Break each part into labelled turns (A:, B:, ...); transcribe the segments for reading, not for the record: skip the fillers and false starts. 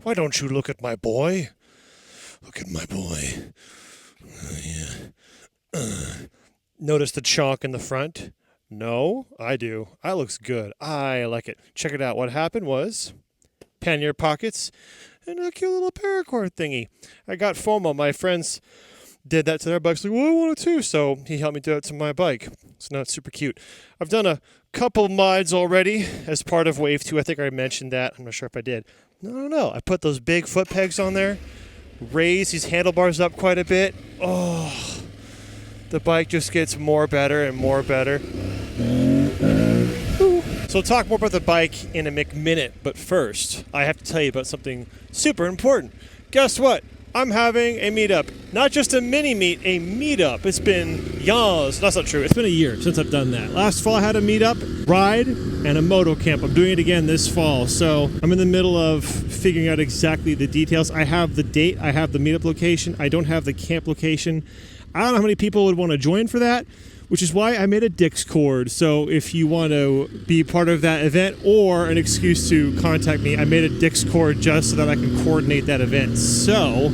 A: Why don't you look at my boy? Look at my boy. Notice the chalk in the front? No, I do. That looks good. I like it. Check it out. What happened was, pannier pockets, and a cute little paracord thingy. I got FOMO. My friends did that to their bikes. Like, well, I want it too. So he helped me do it to my bike. So now it's super cute. I've done a couple mods already as part of Wave 2. I think I mentioned that. I'm not sure if I did. No. I put those big foot pegs on there. Raise these handlebars up quite a bit. Oh, the bike just gets more better and more better. So we'll talk more about the bike in a minute, but first, I have to tell you about something super important. Guess what? I'm having a meetup. Not just a mini meet, a meetup. It's been years. That's not true. It's been a year since I've done that. Last fall I had a meetup, ride, and a moto camp. I'm doing it again this fall. So I'm in the middle of figuring out exactly the details. I have the date. I have the meetup location. I don't have the camp location. I don't know how many people would want to join for that, which is why I made a Dickscord. So if you want to be part of that event or an excuse to contact me, I made a Dickscord just so that I can coordinate that event. So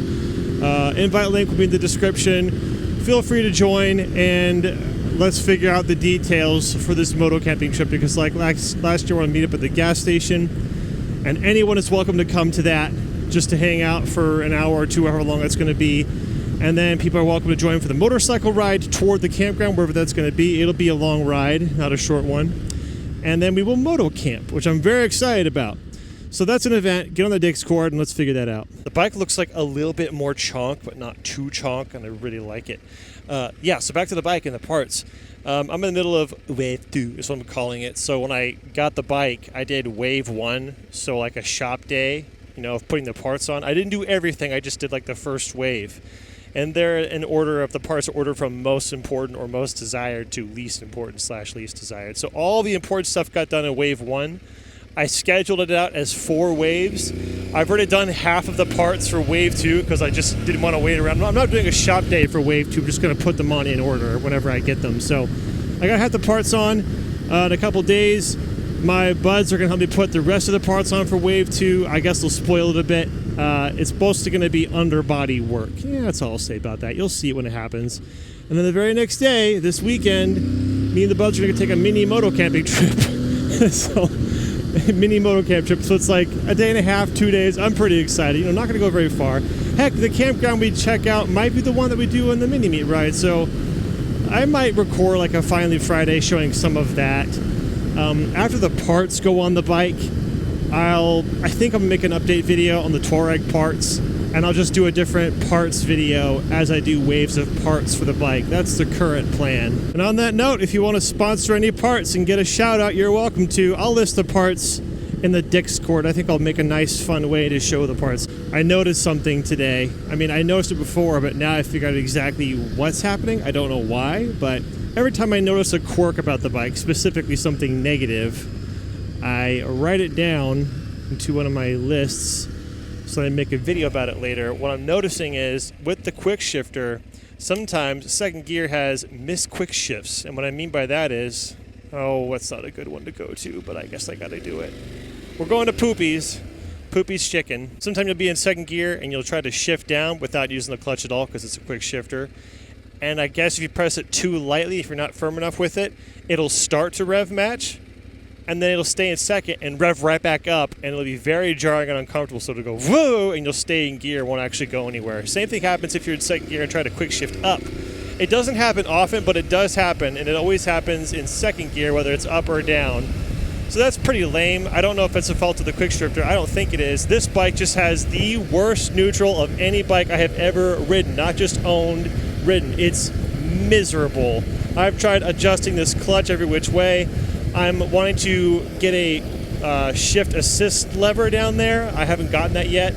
A: invite link will be in the description. Feel free to join and let's figure out the details for this moto camping trip, because like last year we're on Meetup at the gas station, and anyone is welcome to come to that just to hang out for an hour or two, however long that's going to be. And then people are welcome to join for the motorcycle ride toward the campground, wherever that's going to be. It'll be a long ride, not a short one. And then we will moto camp, which I'm very excited about. So that's an event. Get on the Dickscord and let's figure that out. The bike looks like a little bit more chonk, but not too chonk, and I really like it. So back to the bike and the parts. I'm in the middle of Wave 2, is what I'm calling it. So when I got the bike, I did Wave 1, so like a shop day, of putting the parts on. I didn't do everything. I just did like the first wave. And they're in order of the parts, order from most important or most desired to least important / least desired. So all the important stuff got done in Wave 1. I scheduled it out as 4 waves. I've already done half of the parts for Wave 2 because I just didn't want to wait around. I'm not doing a shop day for Wave 2. I'm just going to put them on in order whenever I get them. So I got half the parts on in a couple days. My buds are going to help me put the rest of the parts on for Wave 2. I guess they'll spoil it a bit. It's supposed to going to be underbody work. Yeah, that's all I'll say about that. You'll see it when it happens. And then the very next day, this weekend, me and the buds are going to take a mini moto camping trip. Mini moto camp trip. So it's like a day and a half, 2 days. I'm pretty excited. Not going to go very far. Heck, the campground we check out might be the one that we do on the mini meet ride. So I might record like a Finally Friday showing some of that. After the parts go on the bike, I think I'm going to make an update video on the Tuareg Parts, and I'll just do a different parts video as I do waves of parts for the bike. That's the current plan. And on that note, if you want to sponsor any parts and get a shout out, you're welcome to. I'll list the parts in the Dickscord. I think I'll make a nice, fun way to show the parts. I noticed something today. I noticed it before, but now I figured out exactly what's happening. I don't know why, but every time I notice a quirk about the bike, specifically something negative, I write it down into one of my lists so I make a video about it later. What I'm noticing is with the quick shifter, sometimes second gear has misquickshifts. And what I mean by that is, that's not a good one to go to, but I guess I gotta do it. We're going to Poopy's Chicken. Sometimes you'll be in second gear and you'll try to shift down without using the clutch at all because it's a quick shifter. And I guess if you press it too lightly, if you're not firm enough with it, it'll start to rev match, and then it'll stay in second and rev right back up, and it'll be very jarring and uncomfortable, so it'll go whoa, and you'll stay in gear, won't actually go anywhere. Same thing happens if you're in second gear and try to quick shift up. It doesn't happen often, but it does happen, and it always happens in second gear, whether it's up or down. So that's pretty lame. I don't know if it's a fault of the quick shifter. I don't think it is. This bike just has the worst neutral of any bike I have ever ridden, not just owned, ridden. It's miserable. I've tried adjusting this clutch every which way. I'm wanting to get a shift assist lever down there. I haven't gotten that yet.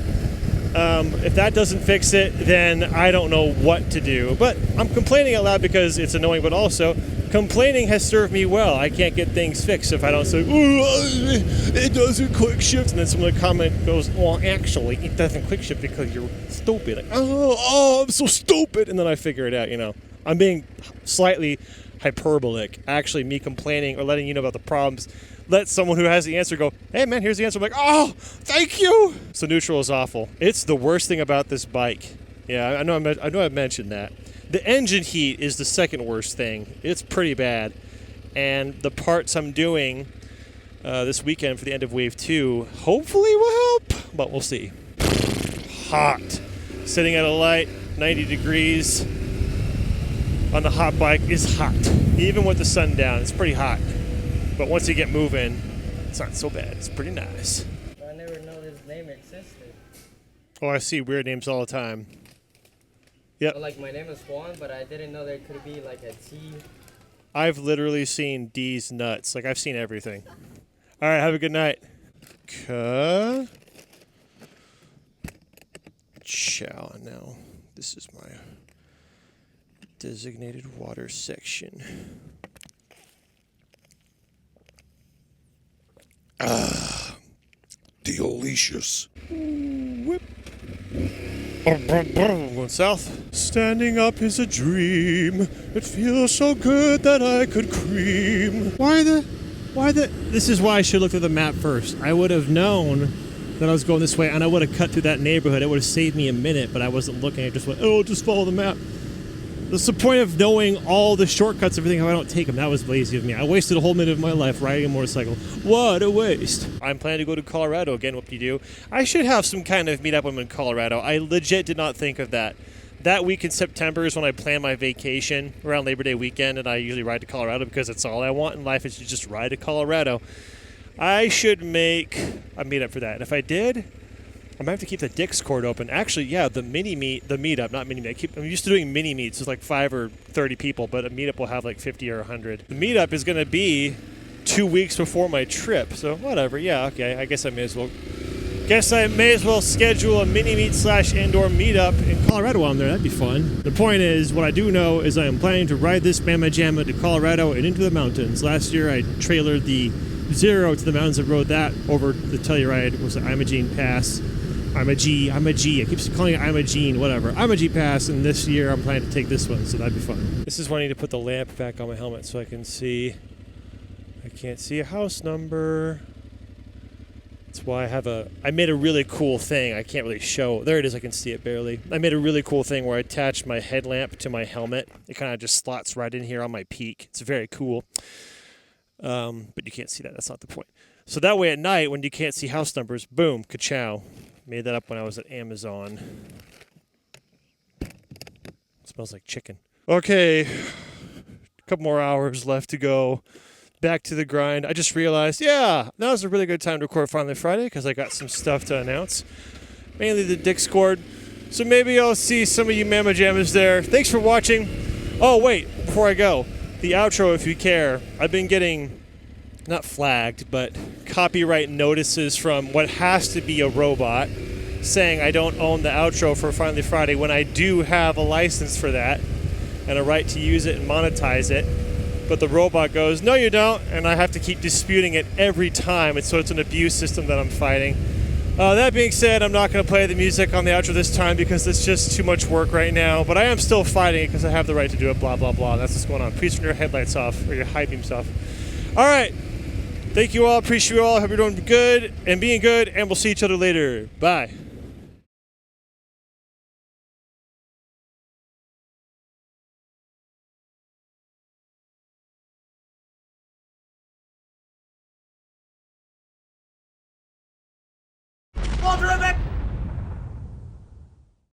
A: If that doesn't fix it, then I don't know what to do. But I'm complaining out loud because it's annoying, but also complaining has served me well. I can't get things fixed if I don't say, it doesn't quick shift. And then someone comment goes, well, actually, it doesn't quick shift because you're stupid. Like, I'm so stupid. And then I figure it out, I'm being slightly hyperbolic. Actually, me complaining or letting you know about the problems let someone who has the answer go, hey man, here's the answer. I'm like, oh, thank you. So neutral is awful. It's the worst thing about this bike. Yeah, I know I mentioned that. The engine heat is the second worst thing. It's pretty bad. And the parts I'm doing this weekend for the end of Wave 2 hopefully will help, but we'll see. Hot. Sitting at a light, 90 degrees on the hot bike is hot. Even with the sun down, it's pretty hot. But once you get moving, it's not so bad. It's pretty nice.
B: I never know this name existed.
A: Oh, I see weird names all the time. Yep.
B: Well, like my name is Juan, but I didn't know there could be like a T.
A: I've literally seen D's nuts. Like, I've seen everything. All right, have a good night. Ciao. Now, this is my designated water section.
C: Delicious.
A: Whip. Going south. Standing up is a dream. It feels so good that I could cream. This is why I should look at the map first. I would have known that I was going this way, and I would have cut through that neighborhood. It would have saved me a minute, but I wasn't looking. I just went, oh, just follow the map. What's the point of knowing all the shortcuts, everything, if I don't take them? That was lazy of me. I wasted a whole minute of my life riding a motorcycle. What a waste. I'm planning to go to Colorado again. What do you do? I should have some kind of meetup when I'm in Colorado. I legit did not think of that. That week in September is when I plan my vacation around Labor Day weekend, and I usually ride to Colorado because it's all I want in life is to just ride to Colorado. I should make a meetup for that. And if I did, I might have to keep the Dickscord open. Actually, yeah, the meetup, not mini meet. I'm used to doing mini meets with like 5 or 30 people, but a meetup will have like 50 or 100. The meetup is going to be 2 weeks before my trip, so whatever. Yeah, okay. I guess I may as well schedule a mini meet / indoor meetup in Colorado while I'm there. That'd be fun. The point is, what I do know is I am planning to ride this Mama Jamma to Colorado and into the mountains. Last year, I trailered the Zero to the mountains and rode that over the Telluride. Was the Imogene Pass. I'm a G. I keep calling it Imogene, whatever. I'm a G Pass, and this year I'm planning to take this one, so that'd be fun. This is when I need to put the lamp back on my helmet so I can see. I can't see a house number. That's why I made a really cool thing. I can't really show. There it is. I can see it barely. I made a really cool thing where I attached my headlamp to my helmet. It kind of just slots right in here on my peak. It's very cool. But you can't see that. That's not the point. So that way at night, when you can't see house numbers, boom, ka-chow. Made that up when I was at Amazon. It smells like chicken. Okay, a couple more hours left to go. Back to the grind. I just realized, yeah, now's a really good time to record Finally Friday because I got some stuff to announce. Mainly the Dickscord. So maybe I'll see some of you Mama Jammas there. Thanks for watching. Oh, wait, before I go, the outro if you care. I've been getting, not flagged, but copyright notices from what has to be a robot saying I don't own the outro for Finally Friday when I do have a license for that and a right to use it and monetize it. But the robot goes, no you don't, and I have to keep disputing it every time, and so it's an abuse system that I'm fighting. That being said, I'm not going to play the music on the outro this time because it's just too much work right now, but I am still fighting it because I have the right to do it, blah, blah, blah. That's what's going on. Please turn your headlights off, or your high beams off. All right. Thank you all. Appreciate you all. Hope you're doing good and being good, and we'll see each other later. Bye.